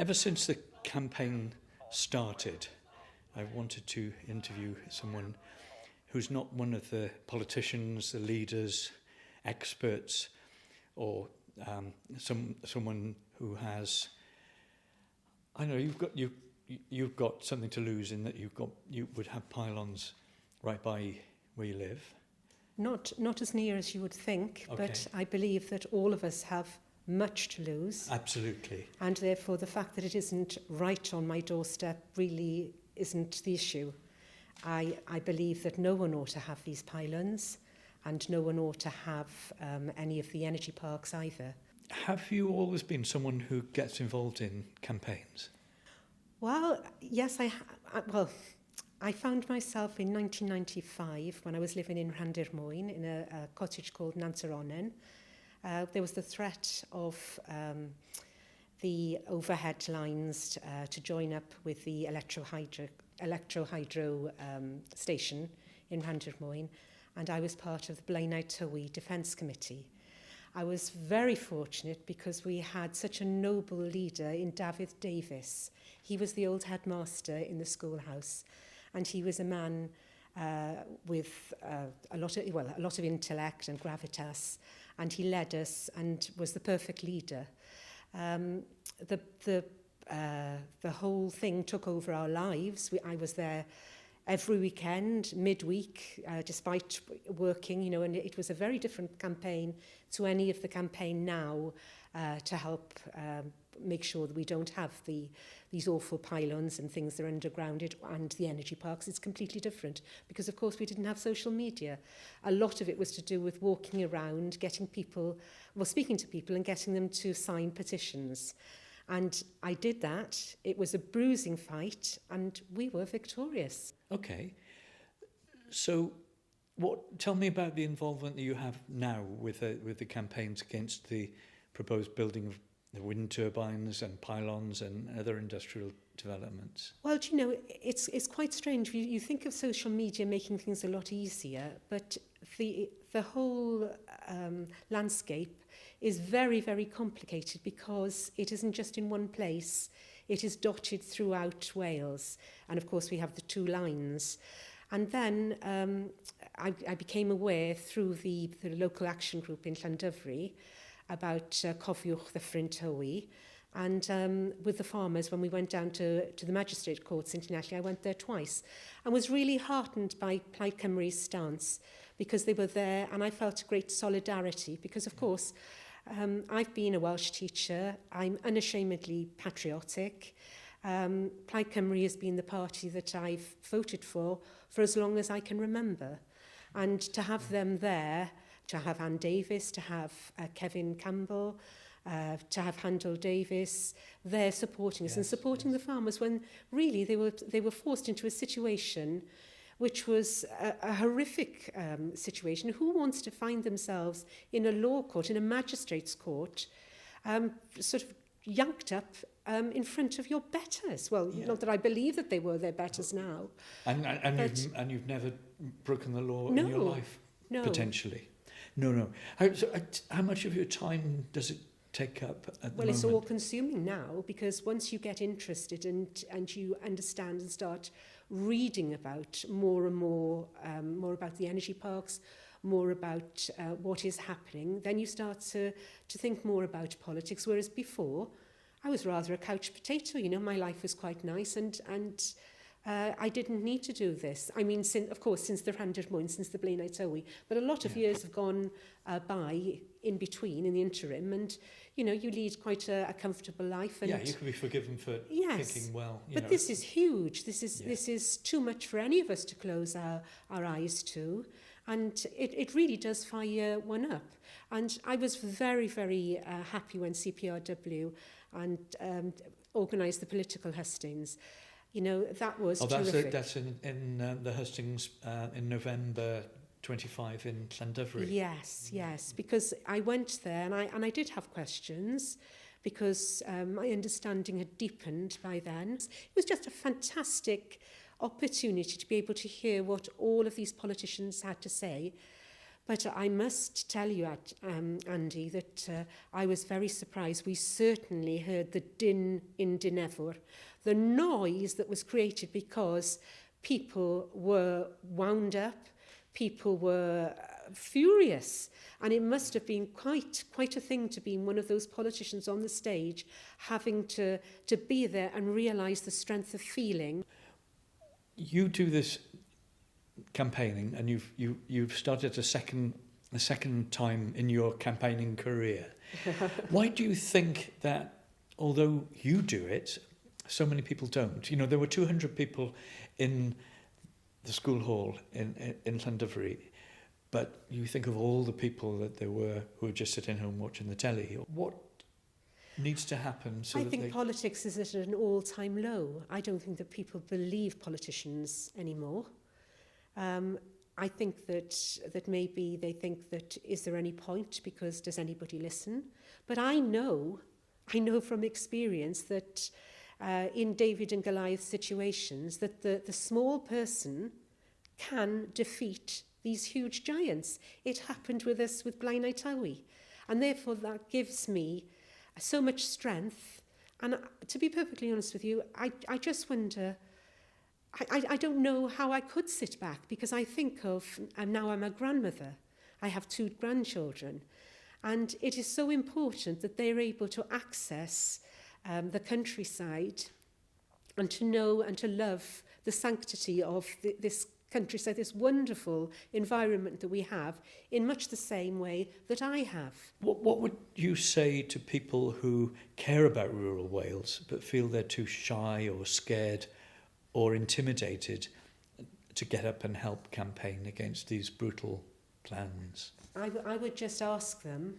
Ever since the campaign started, I wanted to interview someone who's not one of the politicians, the leaders, experts, or someone who has, I don't know, you've got something to lose in that you would have pylons right by where you live. Not as near as you would think, Okay. but I believe that all of us have much to lose. Absolutely. And therefore the fact that it isn't right on my doorstep really isn't the issue. I believe that no one ought to have these pylons, and no one ought to have any of the energy parks either. Have you always been someone who gets involved in campaigns? Well, yes, I found myself in 1995 when I was living in Llandermoen in a cottage called Nantaronen. There was the threat of the overhead lines to join up with the electro-hydro station in Llandermoen, and I was part of the Blaenau Tywi Defence Committee. I was very fortunate because we had such a noble leader in David Davis. He was the old headmaster in the schoolhouse, and he was a man with a lot of intellect and gravitas, and he led us and was the perfect leader. The whole thing took over our lives. I was there every weekend, midweek, despite working, and it was a very different campaign to any of the campaign now to help make sure that we don't have these awful pylons and things that are undergrounded and the energy parks. It's completely different because, of course, we didn't have social media. A lot of it was to do with walking around, speaking to people and getting them to sign petitions. And I did that. It was a bruising fight, and we were victorious. Okay. So tell me about the involvement that you have now with the campaigns against the proposed building of the wind turbines and pylons and other industrial developments. Well, it's quite strange. You think of social media making things a lot easier, but the whole landscape is very, very complicated because it isn't just in one place. It is dotted throughout Wales. And of course, we have the two lines. And then I became aware through the local action group in Llandyfri about Cofiwch the Ffrind Tywi. And with the farmers, when we went down to the magistrate courts in Llanelli, I went there twice and was really heartened by Plaid Cymru's stance because they were there, and I felt a great solidarity because, of course, I've been a Welsh teacher. I'm unashamedly patriotic. Plaid Cymru has been the party that I've voted for as long as I can remember. And to have them there, to have Anne Davis, to have Kevin Campbell, to have Handel Davis, they're supporting us and supporting the farmers when really they were forced into a situation which was a horrific situation. Who wants to find themselves in a law court, in a magistrate's court, sort of yanked up in front of your betters? Well, not that I believe that they were their betters now. And you've never broken the law in your life? No. Potentially? No. How much of your time does it take up at the moment? Well, it's all consuming now because once you get interested and you understand and start reading about more and more about the energy parks, more about what is happening, then you start to think more about politics, whereas before I was rather a couch potato. My life was quite nice and I didn't need to do this. I mean, since the Llandermoen, since the Blaenau Tywi, but a lot of years have gone by in between, in the interim, and you lead quite a comfortable life. And you can be forgiven for thinking, well, but this is huge. This is too much for any of us to close our eyes to, and it really does fire one up. And I was very, very happy when CPRW and organised the political hustings. That was terrific. That's in the hustings in November 25 in Llandyfri. Yes, because I went there and I did have questions because my understanding had deepened by then. It was just a fantastic opportunity to be able to hear what all of these politicians had to say. But I must tell you, Andy, that I was very surprised. We certainly heard the din in Dinefwr, the noise that was created because people were wound up, people were furious, and it must have been quite a thing to be one of those politicians on the stage, having to be there and realise the strength of feeling. You do this campaigning, and you've started a second time in your campaigning career. Why do you think that, although you do it, so many people don't? You know, there were 200 people in the school hall in Llandovery, but you think of all the people that there were who were just sitting home watching the telly. What needs to happen so I that think politics is at an all-time low. I don't think that people believe politicians anymore. I think that maybe they think that, is there any point, because does anybody listen? But I know from experience that in David and Goliath situations, that the small person can defeat these huge giants. It happened with us with Blaenau Tawi. And therefore that gives me so much strength. And to be perfectly honest with you, I just wonder, I don't know how I could sit back, because I think of, and now I'm a grandmother, I have 2 grandchildren, and it is so important that they're able to access the countryside and to know and to love the sanctity of this countryside, this wonderful environment that we have, in much the same way that I have. What would you say to people who care about rural Wales but feel they're too shy or scared or intimidated to get up and help campaign against these brutal plans? I would just ask them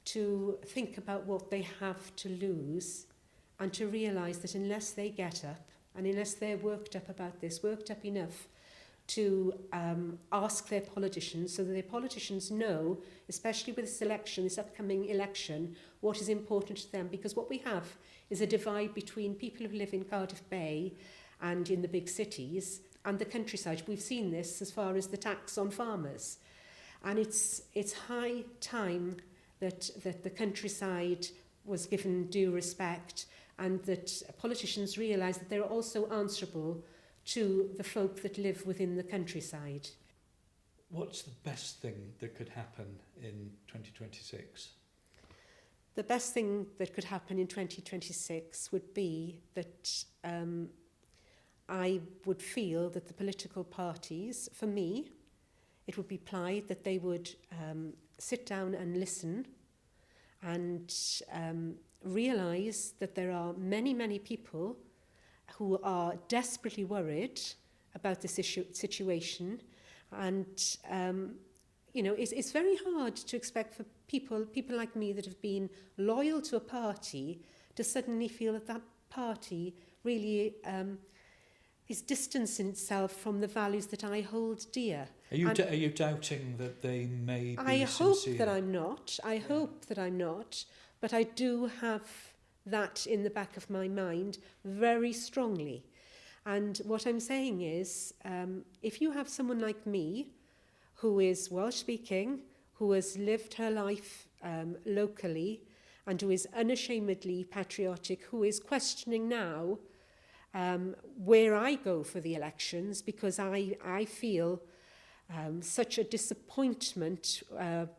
to think about what they have to lose, and to realise that unless they get up, and unless they're worked up about this, worked up enough to ask their politicians, so that their politicians know, especially with this election, this upcoming election, what is important to them. Because what we have is a divide between people who live in Cardiff Bay and in the big cities and the countryside. We've seen this as far as the tax on farmers. And it's high time that the countryside was given due respect, and that politicians realise that they're also answerable to the folk that live within the countryside. What's the best thing that could happen in 2026? The best thing that could happen in 2026 would be that I would feel that the political parties, for me, it would be plied that they would sit down and listen and realise that there are many, many people who are desperately worried about this situation. And, it's very hard to expect for people like me that have been loyal to a party to suddenly feel that party really is distancing itself from the values that I hold dear. Are you doubting that they may be I sincere? hope that I'm not. I hope that I'm not. But I do have that in the back of my mind very strongly. And what I'm saying is, if you have someone like me, who is Welsh speaking, who has lived her life locally, and who is unashamedly patriotic, who is questioning now where I go for the elections, because I feel such a disappointment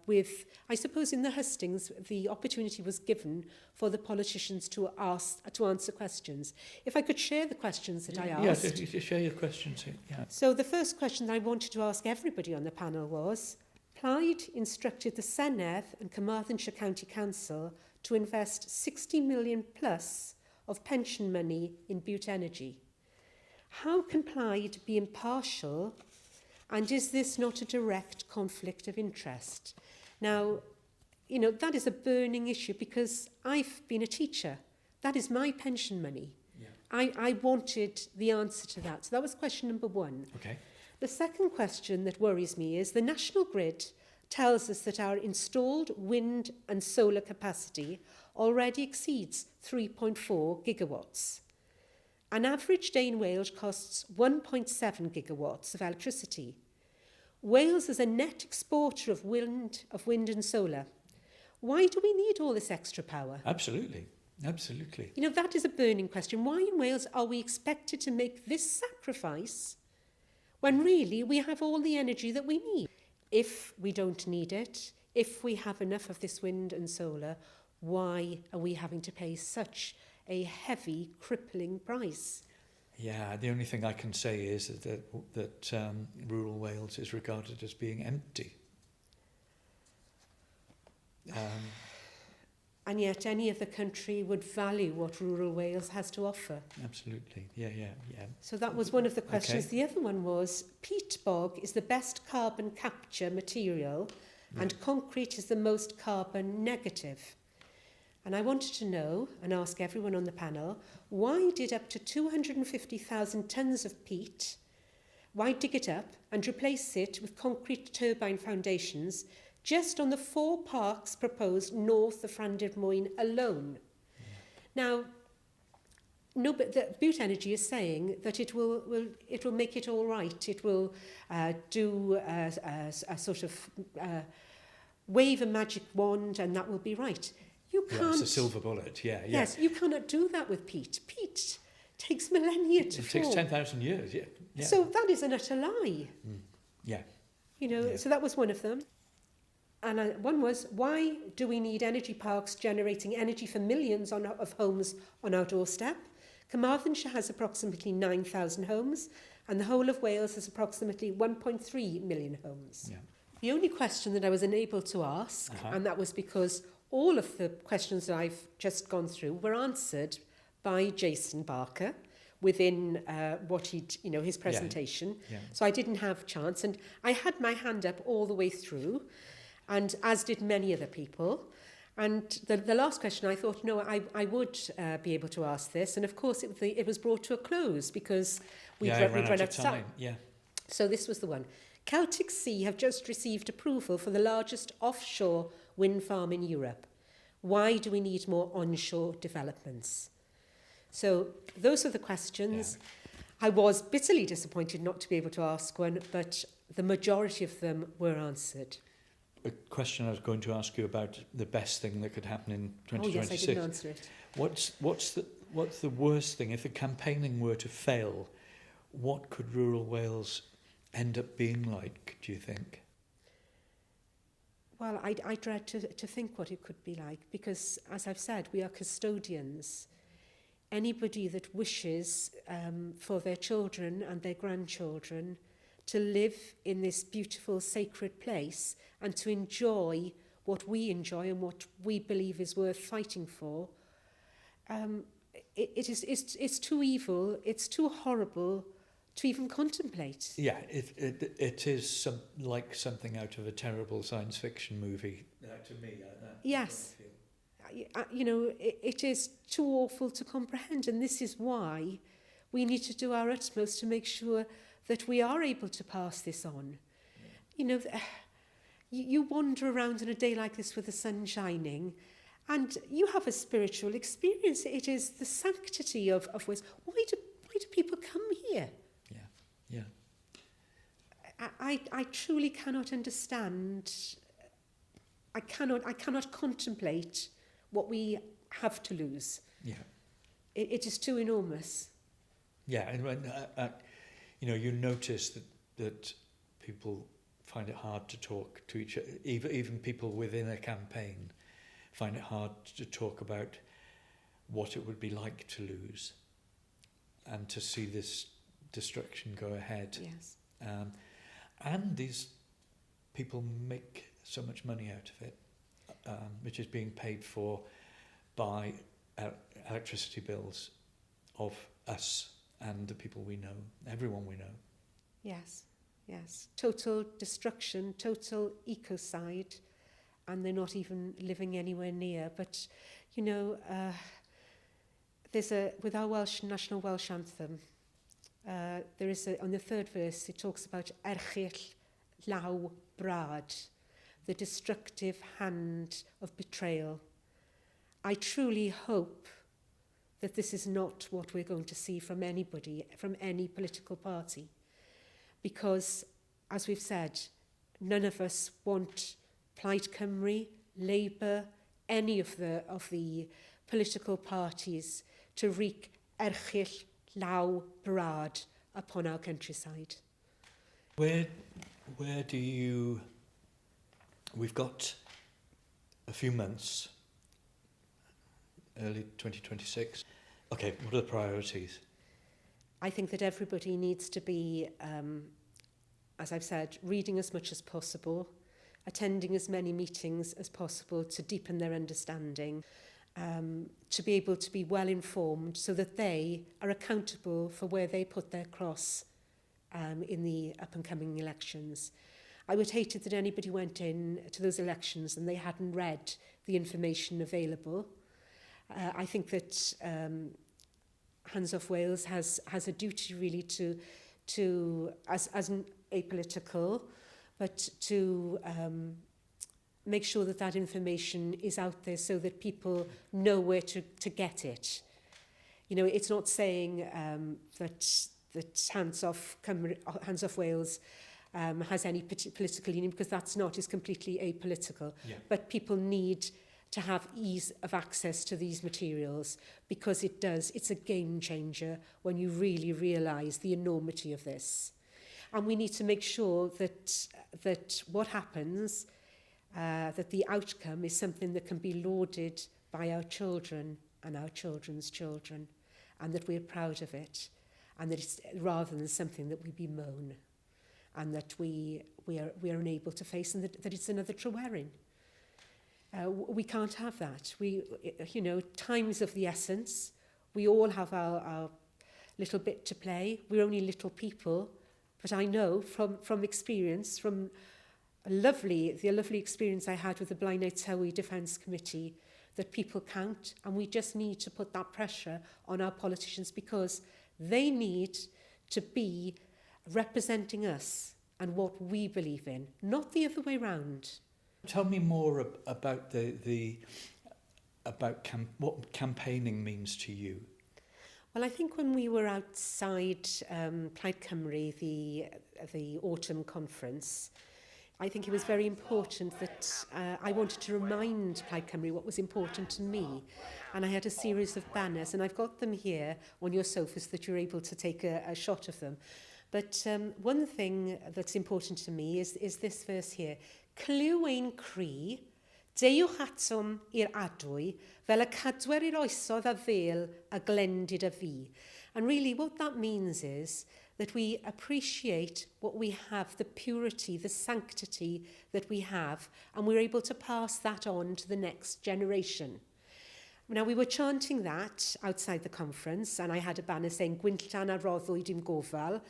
with, I suppose in the hustings, the opportunity was given for the politicians to answer questions. If I could share the questions that I asked. Yes, share your questions. Yeah. So the first question that I wanted to ask everybody on the panel was, Plaid instructed the Senedd and Carmarthenshire County Council to invest 60 million plus of pension money in Bute Energy. How can Plaid be impartial, and is this not a direct conflict of interest? Now, that is a burning issue, because I've been a teacher. That is my pension money. Yeah. I wanted the answer to that. So that was question number 1. Okay. The second question that worries me is the National Grid tells us that our installed wind and solar capacity already exceeds 3.4 gigawatts. An average day in Wales costs 1.7 gigawatts of electricity. Wales is a net exporter of wind and solar. Why do we need all this extra power? Absolutely. Absolutely. You know, that is a burning question. Why in Wales are we expected to make this sacrifice when really we have all the energy that we need? If we don't need it, if we have enough of this wind and solar, why are we having to pay such a heavy, crippling price? Yeah, the only thing I can say is that rural Wales is regarded as being empty. And yet any other country would value what rural Wales has to offer. Absolutely, yeah. So that was one of the questions. Okay. The other one was, peat bog is the best carbon capture material and concrete is the most carbon negative. And I wanted to know, and ask everyone on the panel, why did up to 250,000 tonnes of peat, why dig it up and replace it with concrete turbine foundations just on the 4 parks proposed north of Llandudmoen alone? Now, no, but the Butte Energy is saying that it will make it all right. It will do a sort of wave a magic wand and that will be right. You can't. Yeah, it's a silver bullet, yeah. Yes, you cannot do that with peat. Peat takes millennia to form. It takes 10,000 years, yeah. So that is an utter lie. Yeah. You know, so that was one of them. And one was, why do we need energy parks generating energy for millions of homes on our doorstep? Carmarthenshire has approximately 9,000 homes, and the whole of Wales has approximately 1.3 million homes. Yeah. The only question that I was unable to ask, and that was because all of the questions that I've just gone through were answered by Jason Barker within what he'd, his presentation. Yeah. So I didn't have a chance, and I had my hand up all the way through, and as did many other people. And the last question, I thought, no, I would be able to ask this. And of course, it was brought to a close because we'd run out of time. Yeah. So this was the one. Celtic Sea have just received approval for the largest offshore wind farm in Europe. Why do we need more onshore developments? So those are the questions. Yeah. I was bitterly disappointed not to be able to ask one, but the majority of them were answered. A question I was going to ask you about the best thing that could happen in 2026. Oh yes, I didn't answer it. What's the worst thing? If the campaigning were to fail, what could rural Wales end up being like, do you think? Well, I dread to think what it could be like because, as I've said, we are custodians. Anybody that wishes for their children and their grandchildren to live in this beautiful, sacred place and to enjoy what we enjoy and what we believe is worth fighting for, it's too evil, it's too horrible to even contemplate. Yeah, it is like something out of a terrible science fiction movie, to me. Yes. It is too awful to comprehend, and this is why we need to do our utmost to make sure that we are able to pass this on. Yeah. You wander around on a day like this with the sun shining, and you have a spiritual experience. It is the sanctity of Wales. Why do people come here? Yeah. I truly cannot understand. I cannot contemplate what we have to lose. Yeah. It is too enormous. Yeah, and you notice that people find it hard to talk to each other. Even people within a campaign find it hard to talk about what it would be like to lose and to see this destruction go ahead. Yes. And these people make so much money out of it, which is being paid for by electricity bills of us and the people we know, everyone we know. Yes. Total destruction, total ecocide, and they're not even living anywhere near. But, with our National Welsh Anthem, there is on the third verse, it talks about erchyll law brad, the destructive hand of betrayal. I truly hope that this is not what we're going to see from anybody, from any political party, because as we've said, none of us want Plaid Cymru, Labour, any of the political parties to wreak erchyll law brad upon our countryside. Where do you... We've got a few months, early 2026. Okay, what are the priorities? I think that everybody needs to be, as I've said, reading as much as possible, attending as many meetings as possible to deepen their understanding, to be able to be well informed so that they are accountable for where they put their cross in the up and coming elections. I would hate it that anybody went in to those elections and they hadn't read the information available. I think that Hands Off Wales has a duty really to as an apolitical, but to make sure that that information is out there so that people know where to get it. You know, it's not saying that Hands Off Wales has any political leaning, because that's not. It's completely apolitical. Yeah. But people need to have ease of access to these materials, because it's a game changer when you really realise the enormity of this. And we need to make sure that what happens, that the outcome is something that can be lauded by our children and our children's children, and that we're proud of it, and that it's rather than something that we bemoan, and that we are unable to face, and that it's another Tryweryn. We can't have that. Time is of the essence. We all have our little bit to play. We're only little people, but I know from experience, from the lovely experience I had with the Blaenau Tywi Defence Committee, that people count, and we just need to put that pressure on our politicians, because they need to be representing us and what we believe in, not the other way round. Tell me more about what campaigning means to you. Well, I think when we were outside Plaid Cymru, the autumn conference, I think it was very important that I wanted to remind Plaid Cymru what was important to me. And I had a series of banners, and I've got them here on your sofa so that you're able to take a shot of them. But one thing that's important to me is this verse here. Clyw ein cri, deiwch atom i'r adwy, fel y cadwer i'r oesodd a fel a glendid a fi. And really what that means is that we appreciate what we have, the purity, the sanctity that we have, and we're able to pass that on to the next generation. Now, we were chanting that outside the conference, and I had a banner saying, Gwynllan a roddwyd i'n gofal,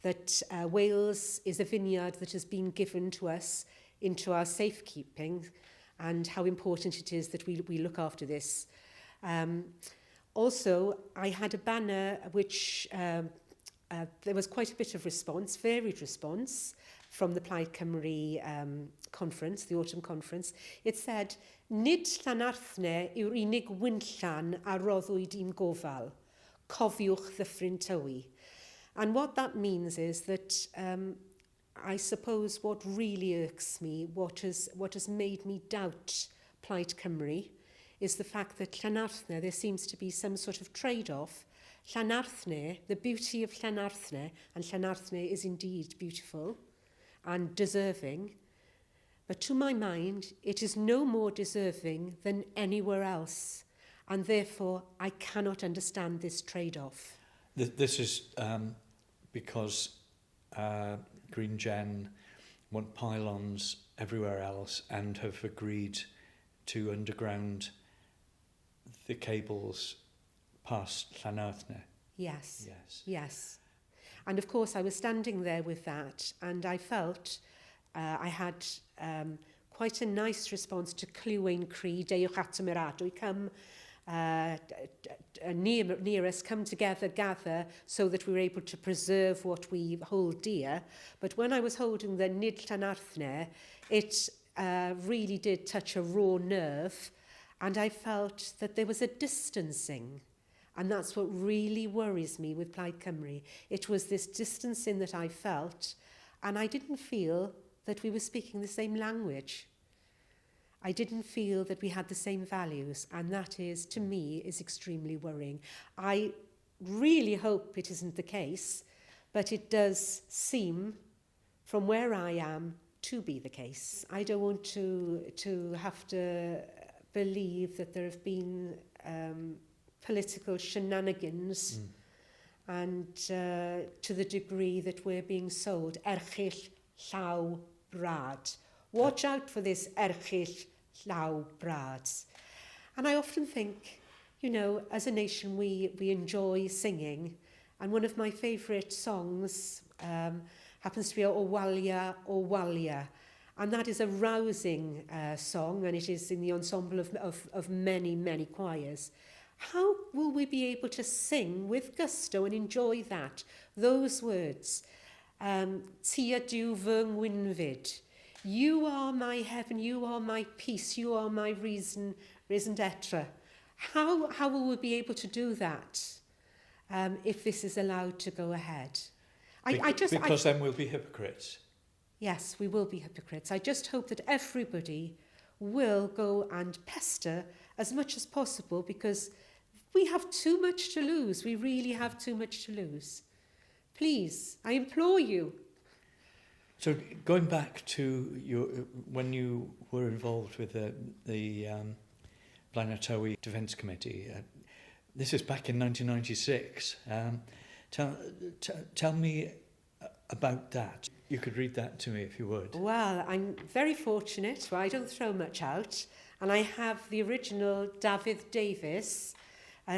that Wales is a vineyard that has been given to us into our safekeeping, and how important it is that we look after this. Also, I had a banner which there was quite a bit of response, varied response, from the Plaid Cymru conference, the autumn conference. It said, Nid Llanarthne yw'r unig wynllan a roddwyd i'n gofal. Cofiwch ddyffryn Tywi. And what that means is that I suppose what really irks me, what has made me doubt Plaid Cymru, is the fact that Llanarthne, there seems to be some sort of trade-off. Llanarthne, the beauty of Llanarthne, and Llanarthne is indeed beautiful and deserving, but to my mind, it is no more deserving than anywhere else, and therefore I cannot understand this trade-off. This is because Green Gen want pylons everywhere else and have agreed to underground the cables past Llanarthne. Yes. And of course I was standing there with that, and I felt I had quite a nice response to Clyw ein cri, deiwch atom i'r adwy, come near us, come together, gather, so that we were able to preserve what we hold dear. But when I was holding the Nid Llanarthne, it really did touch a raw nerve, and I felt that there was a distancing. And that's what really worries me with Plaid Cymru. It was this distancing that I felt, And I didn't feel that we were speaking the same language. I didn't feel that we had the same values, and that is, to me, is extremely worrying. I really hope it isn't the case, but it does seem, from where I am, to be the case. I don't want to have to believe that there have been political shenanigans and to the degree that we're being sold erchyll llaw brad. Watch out for this erchyll llaw brads. And I often think, you know, as a nation we enjoy singing, and one of my favourite songs happens to be O Walia, O Walia. And that is a rousing song, and it is in the ensemble of many, many choirs. How will we be able to sing with gusto and enjoy that? Those words, Tia diw fy ngwynfyd. You are my heaven, you are my peace, you are my reason d'etre. How will we be able to do that if this is allowed to go ahead? Because then we'll be hypocrites. Yes, we will be hypocrites. I just hope that everybody will go and pester as much as possible, because we have too much to lose. We really have too much to lose. Please, I implore you. So going back to when you were involved with the Blaenau Tywi Defence Committee, this is back in 1996. Tell me about that. You could read that to me if you would. Well, I'm very fortunate. Well, I don't throw much out. And I have the original David Davies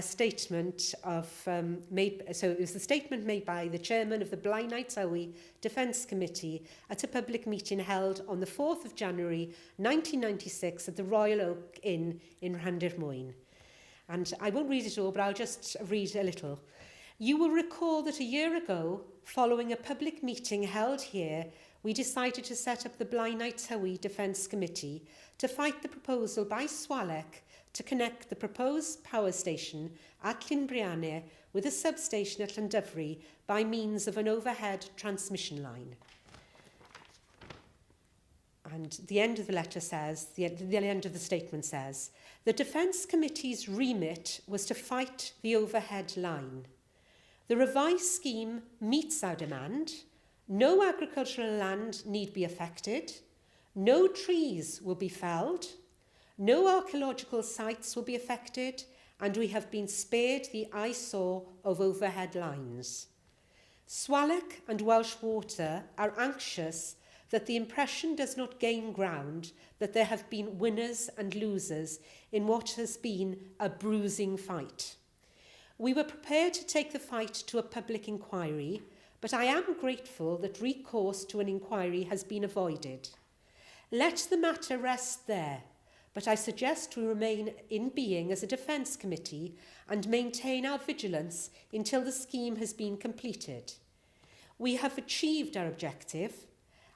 statement of so it was the statement made by the chairman of the Blaenau Tywi Defence Committee at a public meeting held on the 4th of January 1996 at the Royal Oak Inn in Llandermwyn. And I won't read it all, but I'll just read a little. You will recall that a year ago, following a public meeting held here, we decided to set up the Blaenau Tywi Defence Committee to fight the proposal by Swalec to connect the proposed power station at Llynbrianne with a substation at Llandyfri by means of an overhead transmission line. And the end of the letter says, the end of the statement says, the Defence Committee's remit was to fight the overhead line. The revised scheme meets our demand. No agricultural land need be affected. No trees will be felled. No archaeological sites will be affected, and we have been spared the eyesore of overhead lines. Swalec and Welsh Water are anxious that the impression does not gain ground that there have been winners and losers in what has been a bruising fight. We were prepared to take the fight to a public inquiry, but I am grateful that recourse to an inquiry has been avoided. Let the matter rest there, but I suggest we remain in being as a defence committee and maintain our vigilance until the scheme has been completed. We have achieved our objective.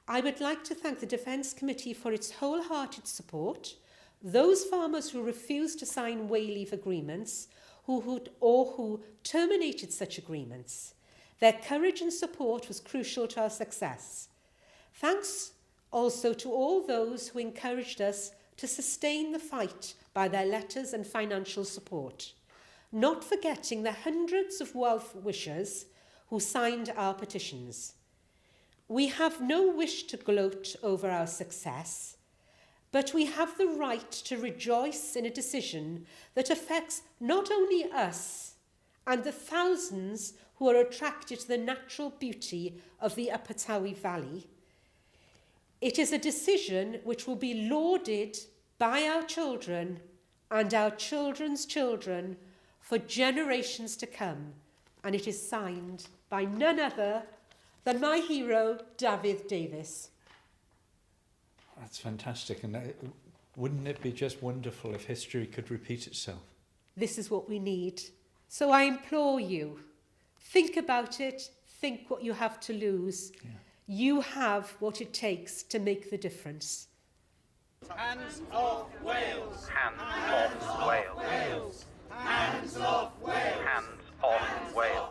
I would like to thank the Defence Committee for its wholehearted support, those farmers who refused to sign way leave agreements, who terminated such agreements. Their courage and support was crucial to our success. Thanks also to all those who encouraged us to sustain the fight by their letters and financial support, not forgetting the hundreds of well-wishers who signed our petitions. We have no wish to gloat over our success, but we have the right to rejoice in a decision that affects not only us and the thousands who are attracted to the natural beauty of the Upper Tywi Valley. It is a decision which will be lauded by our children and our children's children for generations to come, and it is signed by none other than my hero, David Davies. That's fantastic, and wouldn't it be just wonderful if history could repeat itself? This is what we need. So I implore you, think about it, think what you have to lose. Yeah. You have what it takes to make the difference. Hands off Wales! Hands off Wales! Hands off Wales! Hands off Wales!